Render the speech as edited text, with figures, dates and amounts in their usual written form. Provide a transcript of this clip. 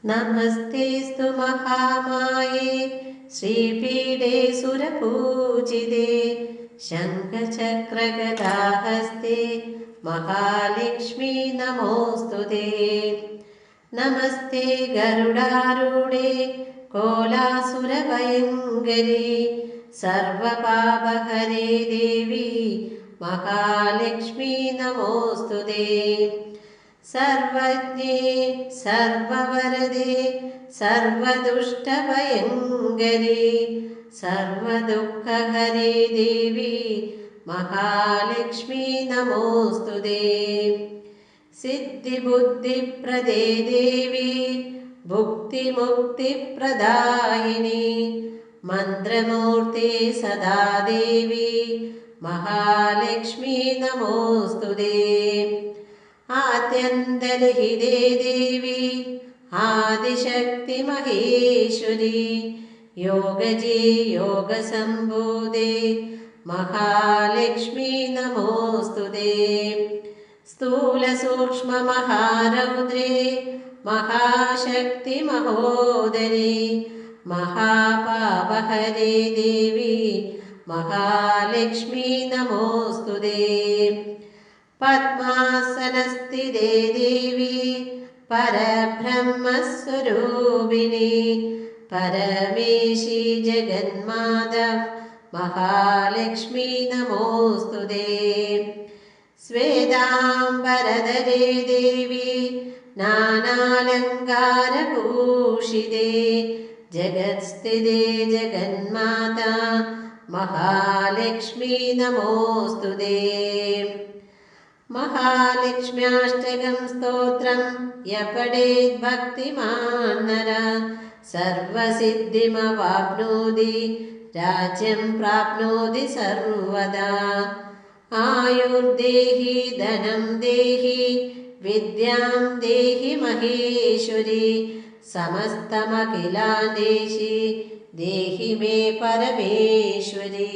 नमस्तेऽस्तु महामाये श्रीपीठे सुरपूजिते शङ्खचक्रगदाहस्ते महालक्ष्मी नमोऽस्तुते। नमस्ते गरुडारूढे कोलासुरभयङ्करी सर्वपापहरे देवी महालक्ष्मी नमोऽस्तुते। सर्वज्ञे सर्ववरदे सर्वदुष्टभयङ्करी सर्वदुःखहरे देवी महालक्ष्मी नमोऽस्तुते। सिद्धिबुद्धिप्रदे देवी भुक्तिमुक्तिप्रदायिनी मन्त्रमूर्ते सदा देवी महालक्ष्मी नमोऽस्तुते। आद्यन्तर्हिते देवी आदिशक्ति महेश्वरी योगजे योगसम्भूते महालक्ष्मी नमोऽस्तुते। स्थूलसूक्ष्ममहारौद्रे महाशक्ति महोदरी महापापहरे देवी महालक्ष्मी नमोऽस्तुते। पद्मासनस्थिते देवी परब्रह्मस्वरूपिणी परमेशी जगन्माता महालक्ष्मी नमोऽस्तुते। श्वेताम्बरधरे देवी नानालङ्कारभूषिते जगत्स्थिते जगन्माता महालक्ष्मी नमोऽस्तुते। महालक्ष्म्याष्टकं स्तोत्रं य पठेत् भक्तिमान् नरः सर्वसिद्धिमवाप्नोति राज्यं प्राप्नोति सर्वदा। आयुर्देहि धनं देहि विद्यां देहि महेश्वरी समस्तमखिलां देहि मे परमेश्वरी।